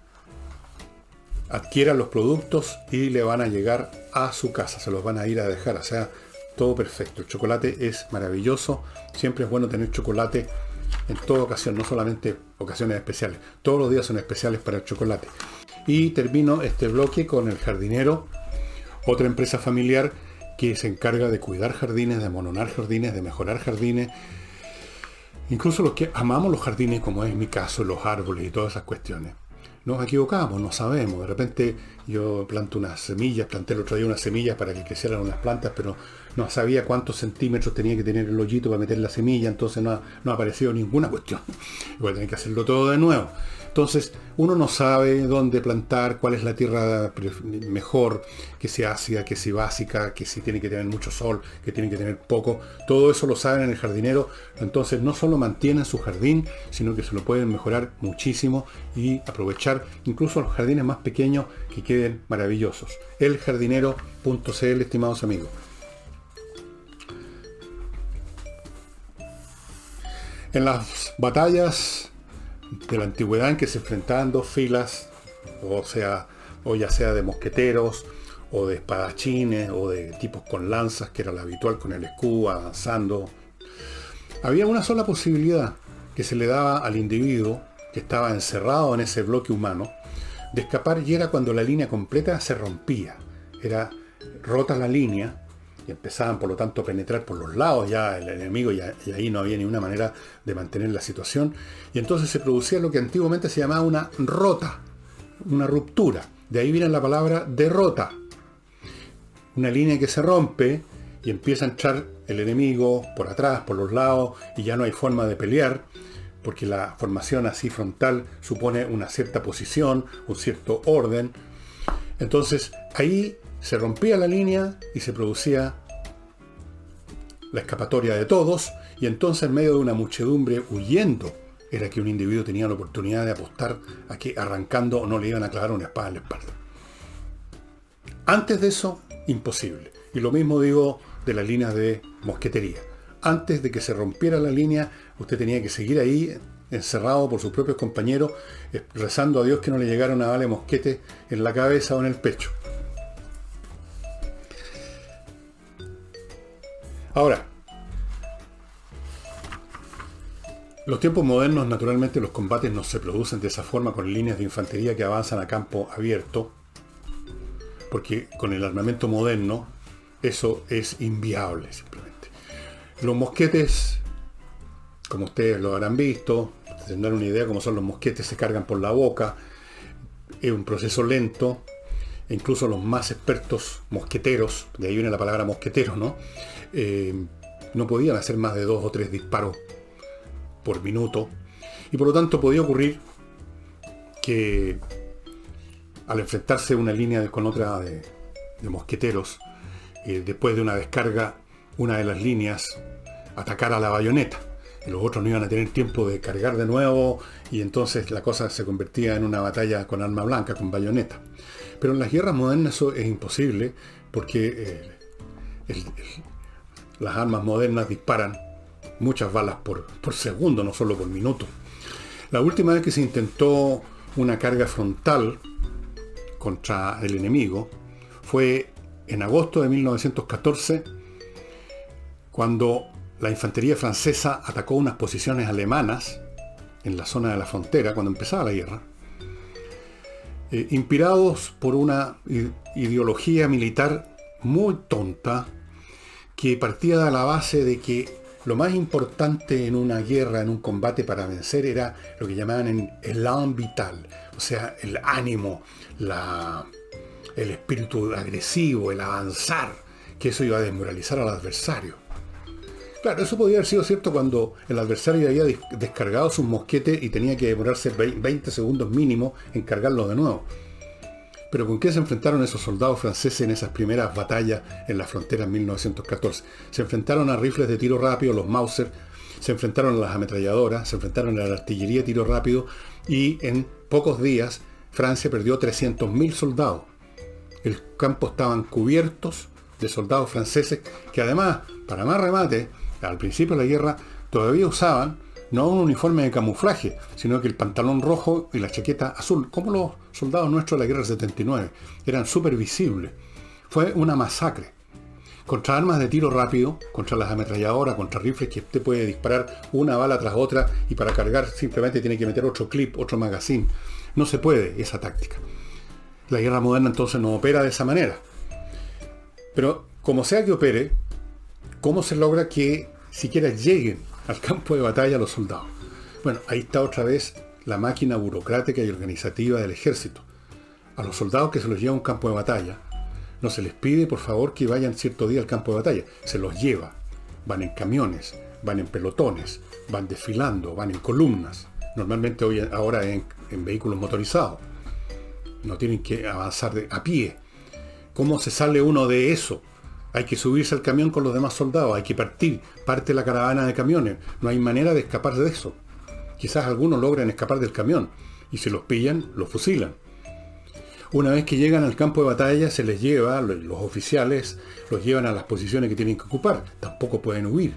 adquieran los productos y le van a llegar a su casa, se los van a ir a dejar, o sea, todo perfecto. El chocolate es maravilloso, siempre es bueno tener chocolate en toda ocasión, no solamente ocasiones especiales, todos los días son especiales para el chocolate. Y termino este bloque con El Jardinero, otra empresa familiar que se encarga de cuidar jardines, de amononar jardines, de mejorar jardines. Incluso los que amamos los jardines, como es mi caso, los árboles y todas esas cuestiones. Nos equivocamos, no sabemos. De repente yo planto unas semillas, planté el otro día unas semillas para que crecieran unas plantas, pero no sabía cuántos centímetros tenía que tener el hoyito para meter la semilla, entonces no ha aparecido ninguna cuestión. Voy a tener que hacerlo todo de nuevo. Entonces, uno no sabe dónde plantar, cuál es la tierra mejor, que sea ácida, que sea básica, que si tiene que tener mucho sol, que tiene que tener poco. Todo eso lo saben en El Jardinero. Entonces, no solo mantienen su jardín, sino que se lo pueden mejorar muchísimo y aprovechar incluso los jardines más pequeños que queden maravillosos. Eljardinero.cl, estimados amigos. En las batallas de la antigüedad en que se enfrentaban dos filas, o ya sea de mosqueteros, o de espadachines, o de tipos con lanzas, que era lo habitual con el escudo avanzando, había una sola posibilidad que se le daba al individuo que estaba encerrado en ese bloque humano de escapar, y era cuando la línea completa se rompía. Era rota la línea y empezaban por lo tanto a penetrar por los lados ya el enemigo, y ahí no había ninguna manera de mantener la situación, y entonces se producía lo que antiguamente se llamaba una rota, una ruptura, De ahí viene la palabra derrota. Una línea que se rompe y empieza a entrar el enemigo por atrás, por los lados, y ya no hay forma de pelear, porque la formación así frontal supone una cierta posición, un cierto orden. Entonces ahí se rompía la línea y se producía la escapatoria de todos, y entonces en medio de una muchedumbre huyendo era que un individuo tenía la oportunidad de apostar a que arrancando o no le iban a clavar una espada en la espalda. Antes de eso, imposible. Y lo mismo digo de las líneas de mosquetería. Antes de que se rompiera la línea, usted tenía que seguir ahí, encerrado por sus propios compañeros, rezando a Dios que no le llegara una bala de mosquete en la cabeza o en el pecho. Ahora, los tiempos modernos, naturalmente, los combates no se producen de esa forma con líneas de infantería que avanzan a campo abierto, porque con el armamento moderno eso es inviable simplemente. Los mosquetes, como ustedes lo habrán visto, tendrán una idea cómo son los mosquetes, se cargan por la boca, es un proceso lento, e incluso los más expertos mosqueteros, de ahí viene la palabra mosquetero, ¿no? No podían hacer más de 2 o 3 disparos por minuto, y por lo tanto podía ocurrir que al enfrentarse una línea con otra de mosqueteros, después de una descarga, una de las líneas atacara a la bayoneta, y los otros no iban a tener tiempo de cargar de nuevo, y entonces la cosa se convertía en una batalla con arma blanca, con bayoneta. Pero en las guerras modernas eso es imposible, porque las armas modernas disparan muchas balas por segundo, no solo por minuto. La última vez que se intentó una carga frontal contra el enemigo fue en agosto de 1914, cuando la infantería francesa atacó unas posiciones alemanas en la zona de la frontera, cuando empezaba la guerra, inspirados por una ideología militar muy tonta, que partía de la base de que lo más importante en una guerra, en un combate para vencer, era lo que llamaban el élan vital, o sea, el ánimo, el espíritu agresivo, el avanzar, que eso iba a desmoralizar al adversario. Claro, eso podía haber sido cierto cuando el adversario había descargado sus mosquetes y tenía que demorarse 20 segundos mínimo en cargarlos de nuevo. Pero ¿con qué se enfrentaron esos soldados franceses en esas primeras batallas en la frontera en 1914? Se enfrentaron a rifles de tiro rápido, los Mauser, se enfrentaron a las ametralladoras, se enfrentaron a la artillería de tiro rápido, y en pocos días Francia perdió 300.000 soldados. El campo estaban cubiertos de soldados franceses que además, para más remate, al principio de la guerra todavía usaban no un uniforme de camuflaje, sino que el pantalón rojo y la chaqueta azul, como los soldados nuestros de la guerra del 79, eran súper visibles. Fue una masacre. Contra armas de tiro rápido, contra las ametralladoras, contra rifles que usted puede disparar una bala tras otra, y para cargar simplemente tiene que meter otro clip, otro magazine. No se puede esa táctica. La guerra moderna entonces no opera de esa manera. Pero como sea que opere, ¿cómo se logra que siquiera lleguen al campo de batalla los soldados? Bueno, ahí está otra vez la máquina burocrática y organizativa del ejército. A los soldados que se los lleva a un campo de batalla, no se les pide por favor que vayan cierto día al campo de batalla, se los lleva. Van en camiones, van en pelotones, van desfilando, van en columnas, normalmente ahora en vehículos motorizados. No tienen que avanzar a pie. ¿Cómo se sale uno de eso? Hay que subirse al camión con los demás soldados, hay que parte la caravana de camiones, no hay manera de escapar de eso. Quizás algunos logran escapar del camión, y si los pillan, los fusilan. Una vez que llegan al campo de batalla, se les lleva, los oficiales los llevan a las posiciones que tienen que ocupar, tampoco pueden huir.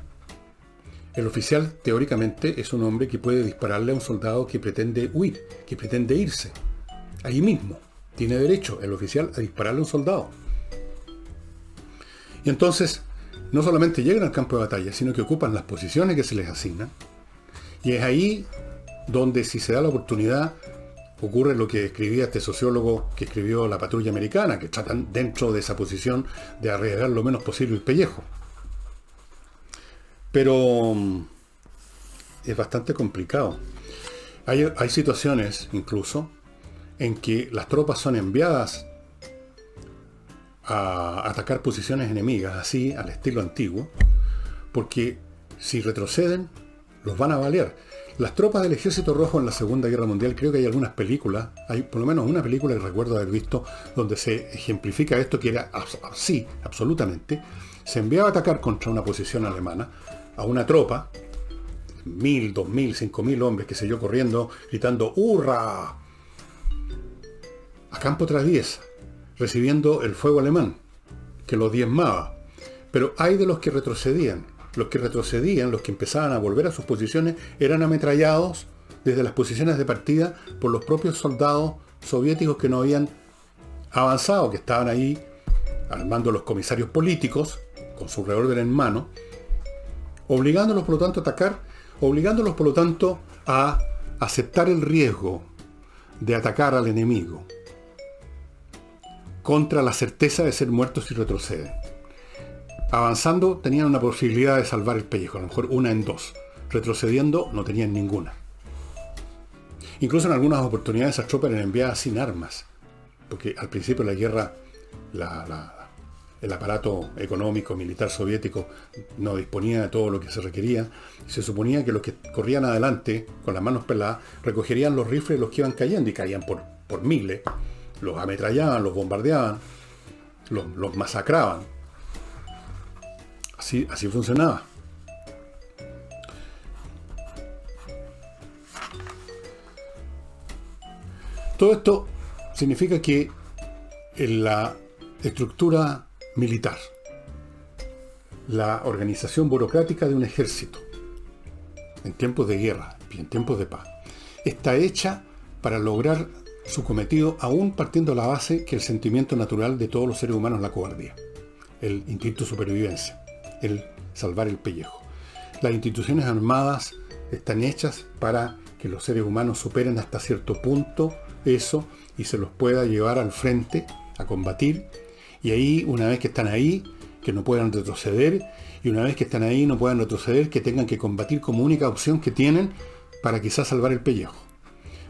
El oficial, teóricamente, es un hombre que puede dispararle a un soldado que pretende huir, que pretende irse. Ahí mismo, tiene derecho el oficial a dispararle a un soldado. Y entonces, no solamente llegan al campo de batalla, sino que ocupan las posiciones que se les asignan. Y es ahí donde, si se da la oportunidad, ocurre lo que escribía este sociólogo que escribió La Patrulla Americana, que tratan dentro de esa posición de arriesgar lo menos posible el pellejo. Pero es bastante complicado. Hay situaciones, incluso, en que las tropas son enviadas a atacar posiciones enemigas, así al estilo antiguo, porque si retroceden, los van a balear. Las tropas del Ejército Rojo en la Segunda Guerra Mundial, creo que hay algunas películas, hay por lo menos una película que recuerdo haber visto, donde se ejemplifica esto, que era así, absolutamente. Se enviaba a atacar contra una posición alemana a una tropa, 1000, 2000, 5000 hombres, qué sé yo, corriendo, gritando ¡hurra!, a campo traviesa, recibiendo el fuego alemán, que los diezmaba. Pero hay de los que retrocedían. Los que retrocedían, los que empezaban a volver a sus posiciones, eran ametrallados desde las posiciones de partida por los propios soldados soviéticos que no habían avanzado, que estaban ahí al mando de los comisarios políticos, con su revólver en mano, obligándolos por lo tanto a atacar, obligándolos por lo tanto a aceptar el riesgo de atacar al enemigo, contra la certeza de ser muertos si retroceden. Avanzando tenían una posibilidad de salvar el pellejo, a lo mejor una en dos. Retrocediendo no tenían ninguna. Incluso en algunas oportunidades esas tropas eran enviadas sin armas, porque al principio de la guerra el aparato económico, militar soviético no disponía de todo lo que se requería. Se suponía que los que corrían adelante con las manos peladas recogerían los rifles de los que iban cayendo, y caían por miles. Los ametrallaban, los bombardeaban, los masacraban. Así funcionaba. Todo esto significa que en la estructura militar, la organización burocrática de un ejército, en tiempos de guerra y en tiempos de paz, está hecha para lograr su cometido, aún partiendo de la base que el sentimiento natural de todos los seres humanos es la cobardía, el instinto de supervivencia, el salvar el pellejo. Las instituciones armadas están hechas para que los seres humanos superen hasta cierto punto eso y se los pueda llevar al frente a combatir, y ahí, una vez que están ahí, que no puedan retroceder, y una vez que están ahí no puedan retroceder, que tengan que combatir como única opción que tienen para quizás salvar el pellejo.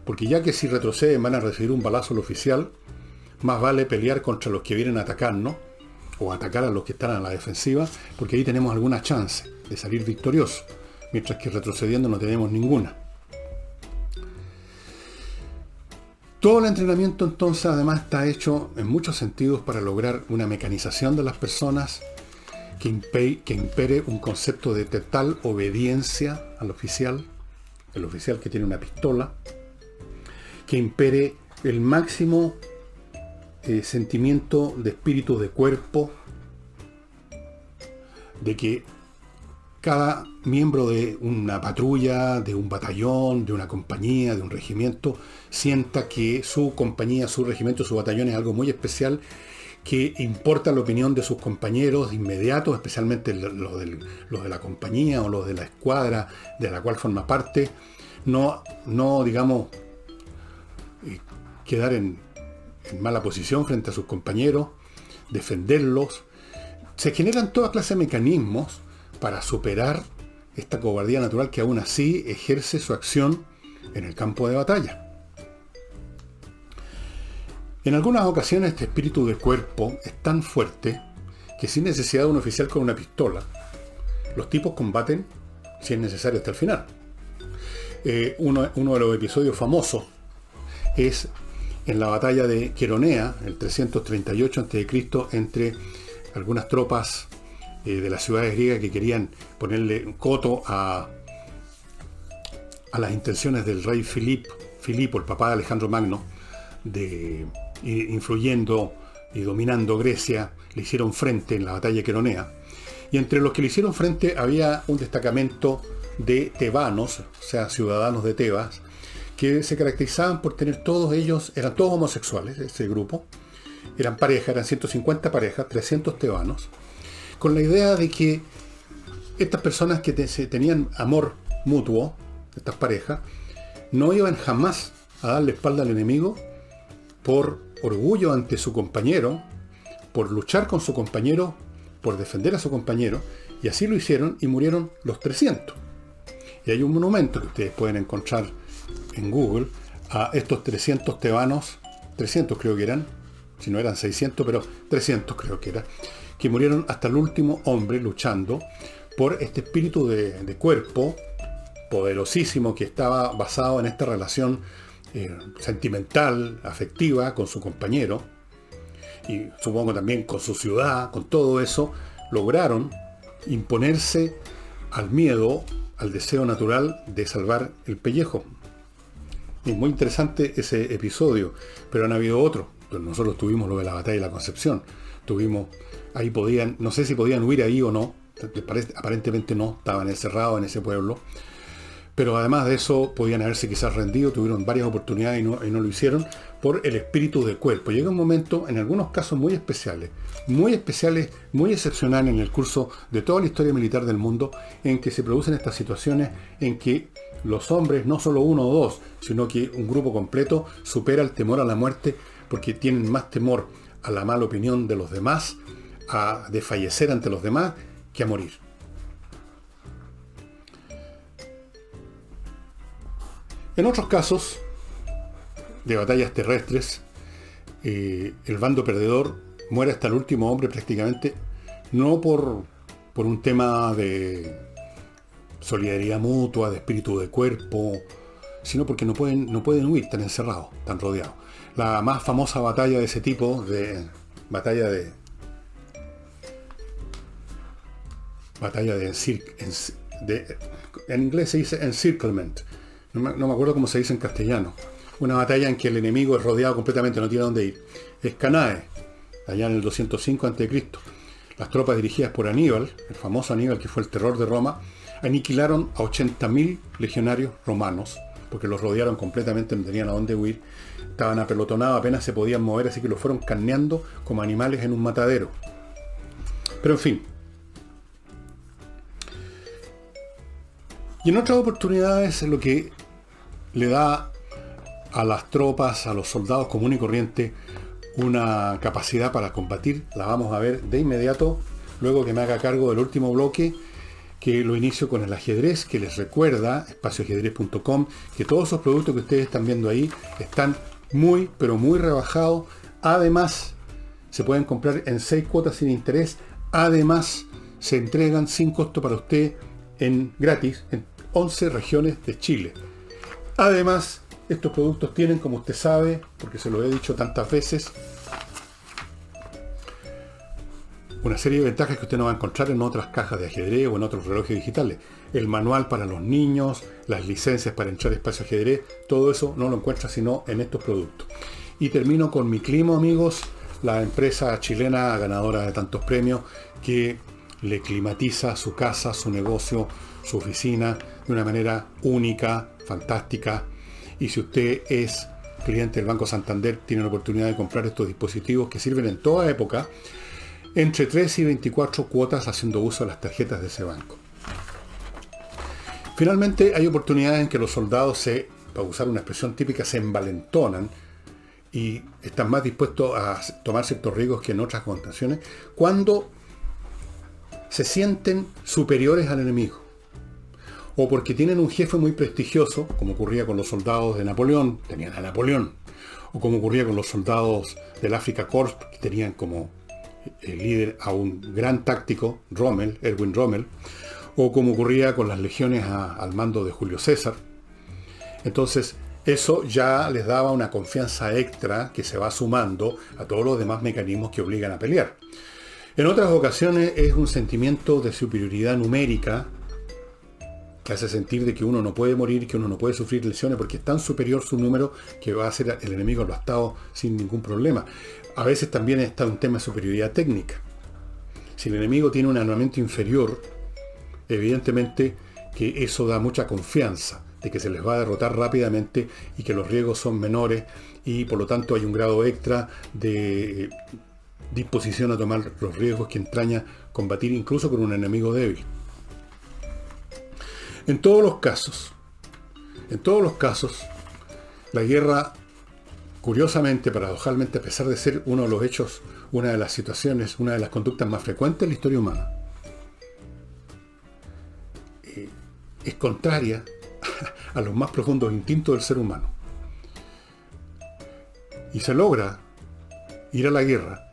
Porque ya que si retroceden van a recibir un balazo al oficial, más vale pelear contra los que vienen a atacarnos, o atacar a los que están a la defensiva, porque ahí tenemos alguna chance de salir victoriosos, mientras que retrocediendo no tenemos ninguna. Todo el entrenamiento entonces además está hecho en muchos sentidos para lograr una mecanización de las personas que impere un concepto de total obediencia al oficial, el oficial que tiene una pistola, que impere el máximo sentimiento de espíritu de cuerpo, de que cada miembro de una patrulla, de un batallón, de una compañía, de un regimiento, sienta que su compañía, su regimiento, su batallón es algo muy especial, que importa la opinión de sus compañeros inmediatos, especialmente los de la compañía o los de la escuadra de la cual forma parte. No digamos, quedar en mala posición frente a sus compañeros, defenderlos. Se generan toda clase de mecanismos para superar esta cobardía natural que aún así ejerce su acción en el campo de batalla. En algunas ocasiones este espíritu de cuerpo es tan fuerte que sin necesidad de un oficial con una pistola, los tipos combaten, si es necesario, hasta el final. Uno de los episodios famosos es en la batalla de Queronea, el 338 a.C., entre algunas tropas de las ciudades griegas que querían ponerle un coto a las intenciones del rey Filipo, el papá de Alejandro Magno, de influyendo y dominando Grecia. Le hicieron frente en la batalla de Queronea, y entre los que le hicieron frente había un destacamento de tebanos, o sea, ciudadanos de Tebas, que se caracterizaban por tener todos ellos, eran todos homosexuales, ese grupo, eran parejas, eran 150 parejas, 300 tebanos, con la idea de que estas personas que tenían amor mutuo, estas parejas, no iban jamás a darle espalda al enemigo por orgullo ante su compañero, por luchar con su compañero, por defender a su compañero, y así lo hicieron y murieron los 300. Y hay un monumento que ustedes pueden encontrar en Google a estos 300 tebanos, 300 creo que eran, si no eran 600, pero 300 creo que era, que murieron hasta el último hombre luchando por este espíritu de cuerpo poderosísimo que estaba basado en esta relación sentimental, afectiva con su compañero, y supongo también con su ciudad, con todo eso, lograron imponerse al miedo, al deseo natural de salvar el pellejo. Es muy interesante ese episodio, pero han habido otros. Nosotros tuvimos lo de la batalla de la Concepción. Ahí podían, no sé si podían huir ahí o no, aparentemente no, estaban encerrados en ese pueblo. Pero además de eso, podían haberse quizás rendido, tuvieron varias oportunidades y no lo hicieron por el espíritu de cuerpo. Llega un momento, en algunos casos muy especiales, muy excepcionales en el curso de toda la historia militar del mundo, en que se producen estas situaciones en que los hombres, no solo uno o dos, sino que un grupo completo supera el temor a la muerte porque tienen más temor a la mala opinión de los demás, a desfallecer ante los demás, que a morir. En otros casos de batallas terrestres, el bando perdedor muere hasta el último hombre prácticamente, no por un tema de solidaridad mutua, de espíritu de cuerpo, sino porque no pueden huir, están encerrados, están rodeados. La más famosa batalla de ese tipo, en inglés se dice encirclement, no me acuerdo cómo se dice en castellano. Una batalla en que el enemigo es rodeado completamente, no tiene dónde ir. Es Canae, allá en el 205 a.C. Las tropas dirigidas por Aníbal, el famoso Aníbal que fue el terror de Roma, aniquilaron a 80.000 legionarios romanos, porque los rodearon completamente, no tenían a dónde huir. Estaban apelotonados, apenas se podían mover, así que los fueron carneando como animales en un matadero. Pero en fin. Y en otras oportunidades lo que le da a las tropas, a los soldados comunes y corrientes, una capacidad para combatir, la vamos a ver de inmediato, luego que me haga cargo del último bloque, que lo inicio con el ajedrez, que les recuerda, espacioajedrez.com, que todos esos productos que ustedes están viendo ahí están muy, pero muy rebajados. Además, se pueden comprar en 6 cuotas sin interés. Además, se entregan sin costo para usted gratis en 11 regiones de Chile. Además, estos productos tienen, como usted sabe, porque se lo he dicho tantas veces, una serie de ventajas que usted no va a encontrar en otras cajas de ajedrez o en otros relojes digitales. El manual para los niños, las licencias para entrar a espacio ajedrez, todo eso no lo encuentra sino en estos productos. Y termino con Miclimo, amigos, la empresa chilena ganadora de tantos premios que le climatiza su casa, su negocio, su oficina de una manera única, fantástica. Y si usted es cliente del Banco Santander, tiene la oportunidad de comprar estos dispositivos que sirven en toda época, entre 3 y 24 cuotas haciendo uso de las tarjetas de ese banco. Finalmente, hay oportunidades en que los soldados para usar una expresión típica, se envalentonan y están más dispuestos a tomar ciertos riesgos que en otras condiciones, cuando se sienten superiores al enemigo. O porque tienen un jefe muy prestigioso, como ocurría con los soldados de Napoleón, tenían a Napoleón. O como ocurría con los soldados del Afrika Korps, que tenían como líder a un gran táctico, Erwin Rommel. O como ocurría con las legiones al mando de Julio César. Entonces, eso ya les daba una confianza extra que se va sumando a todos los demás mecanismos que obligan a pelear. En otras ocasiones es un sentimiento de superioridad numérica que hace sentir de que uno no puede morir, que uno no puede sufrir lesiones, porque es tan superior su número que va a ser el enemigo aplastado sin ningún problema. A veces también está un tema de superioridad técnica. Si el enemigo tiene un armamento inferior, evidentemente que eso da mucha confianza de que se les va a derrotar rápidamente y que los riesgos son menores y por lo tanto hay un grado extra de disposición a tomar los riesgos que entraña combatir incluso con un enemigo débil. En todos los casos, la guerra, curiosamente, paradojalmente, a pesar de ser uno de los hechos, una de las situaciones, una de las conductas más frecuentes en la historia humana, es contraria a los más profundos instintos del ser humano. Y se logra ir a la guerra.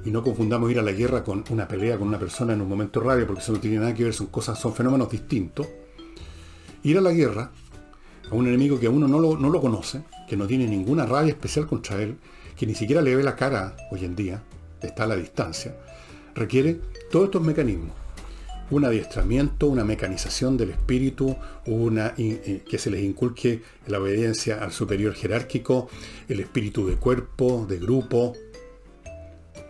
Y no confundamos ir a la guerra con una pelea con una persona en un momento rabia, porque eso no tiene nada que ver, son fenómenos distintos. Ir a la guerra a un enemigo que uno no lo conoce, que no tiene ninguna rabia especial contra él, que ni siquiera le ve la cara hoy en día, está a la distancia, requiere todos estos mecanismos. Un adiestramiento, una mecanización del espíritu, que se les inculque la obediencia al superior jerárquico, el espíritu de cuerpo, de grupo,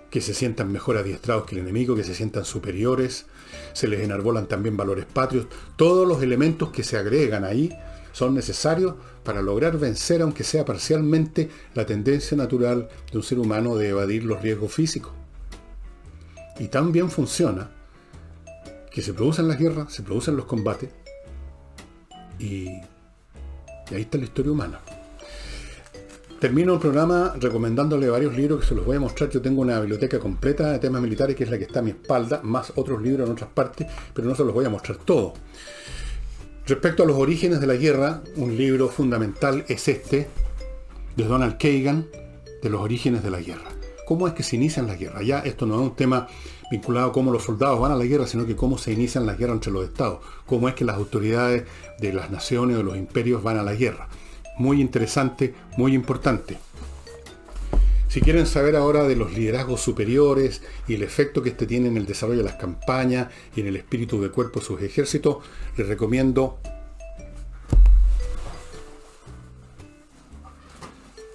que se sientan mejor adiestrados que el enemigo, que se sientan superiores, se les enarbolan también valores patrios. Todos los elementos que se agregan ahí son necesarios para lograr vencer, aunque sea parcialmente, la tendencia natural de un ser humano de evadir los riesgos físicos. Y tan bien funciona que se producen las guerras, se producen los combates, y ahí está la historia humana. Termino el programa recomendándole varios libros que se los voy a mostrar. Yo tengo una biblioteca completa de temas militares, que es la que está a mi espalda, más otros libros en otras partes, pero no se los voy a mostrar todos. Respecto a los orígenes de la guerra, un libro fundamental es este, de Donald Kagan, de los orígenes de la guerra. ¿Cómo es que se inician las guerras? Ya esto no es un tema vinculado a cómo los soldados van a la guerra, sino que cómo se inician las guerras entre los estados. Cómo es que las autoridades de las naciones o los imperios van a la guerra. Muy interesante, muy importante. Si quieren saber ahora de los liderazgos superiores y el efecto que este tiene en el desarrollo de las campañas y en el espíritu de cuerpo de sus ejércitos, les recomiendo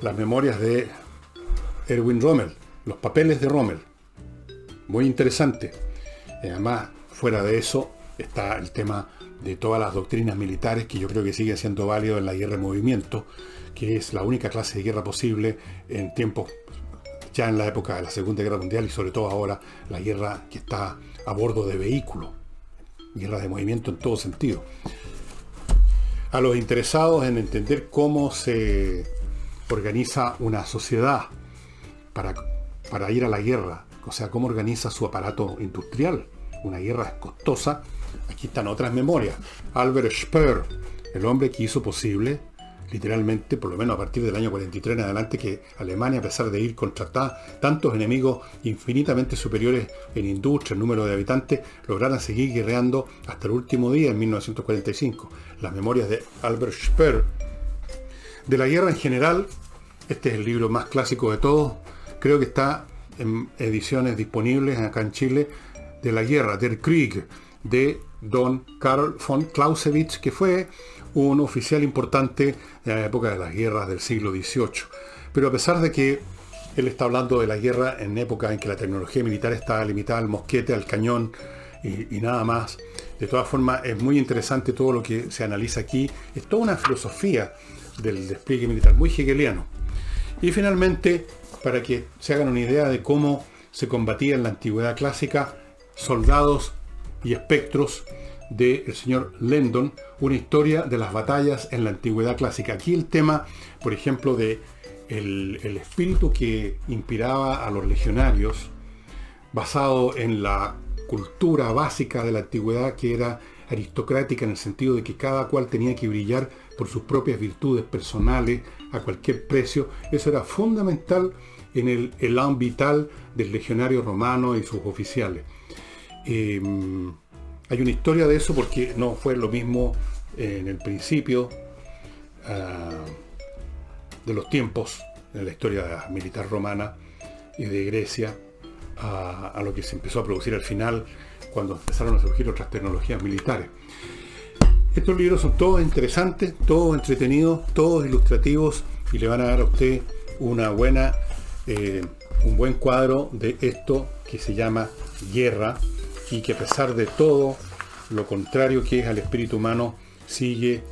las memorias de Erwin Rommel, los papeles de Rommel. Muy interesante. Además, fuera de eso, está el tema de todas las doctrinas militares, que yo creo que sigue siendo válido en la guerra de movimiento, que es la única clase de guerra posible en tiempos, ya en la época de la Segunda Guerra Mundial, y sobre todo ahora la guerra que está a bordo de vehículos, guerra de movimiento en todo sentido. A los interesados en entender cómo se organiza una sociedad para ir a la guerra, o sea, cómo organiza su aparato industrial, una guerra es costosa. Aquí están otras memorias. Albert Speer, el hombre que hizo posible, literalmente, por lo menos a partir del año 43 en adelante, que Alemania, a pesar de ir contra tantos enemigos infinitamente superiores en industria, en número de habitantes, lograran seguir guerreando hasta el último día, en 1945. Las memorias de Albert Speer. De la guerra en general, este es el libro más clásico de todos. Creo que está en ediciones disponibles acá en Chile. De la guerra, Der Krieg, de don Karl von Clausewitz, que fue un oficial importante en la época de las guerras del siglo XVIII. Pero a pesar de que él está hablando de la guerra en época en que la tecnología militar estaba limitada al mosquete, al cañón y nada más, de todas formas es muy interesante todo lo que se analiza aquí. Es toda una filosofía del despliegue militar, muy hegeliano. Y finalmente, para que se hagan una idea de cómo se combatía en la antigüedad clásica, Soldados y espectros, del señor Lendon, una historia de las batallas en la antigüedad clásica. Aquí el tema, por ejemplo, de el espíritu que inspiraba a los legionarios, basado en la cultura básica de la antigüedad, que era aristocrática en el sentido de que cada cual tenía que brillar por sus propias virtudes personales a cualquier precio. Eso era fundamental en el elan vital del legionario romano y sus oficiales. Hay una historia de eso, porque no fue lo mismo en el principio de los tiempos, en la historia militar romana y de Grecia, a lo que se empezó a producir al final, cuando empezaron a surgir otras tecnologías militares. Estos libros son todos interesantes, todos entretenidos, todos ilustrativos, y le van a dar a usted un buen cuadro de esto que se llama guerra, y que a pesar de todo lo contrario que es al espíritu humano, sigue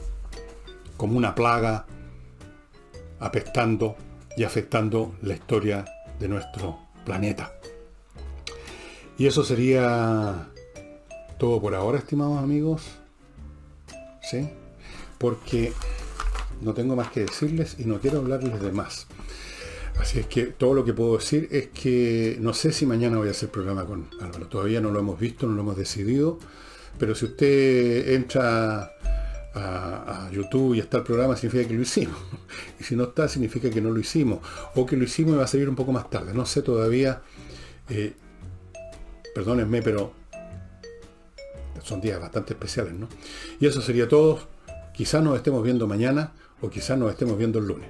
como una plaga apestando y afectando la historia de nuestro planeta. Y eso sería todo por ahora, estimados amigos. ¿Sí? Porque no tengo más que decirles y no quiero hablarles de más. Así es que todo lo que puedo decir es que no sé si mañana voy a hacer programa con Álvaro. Todavía no lo hemos visto, no lo hemos decidido. Pero si usted entra a YouTube y está el programa, significa que lo hicimos. Y si no está, significa que no lo hicimos. O que lo hicimos y va a salir un poco más tarde. No sé todavía. Perdónenme, pero son días bastante especiales, ¿no? Y eso sería todo. Quizás nos estemos viendo mañana o quizás nos estemos viendo el lunes.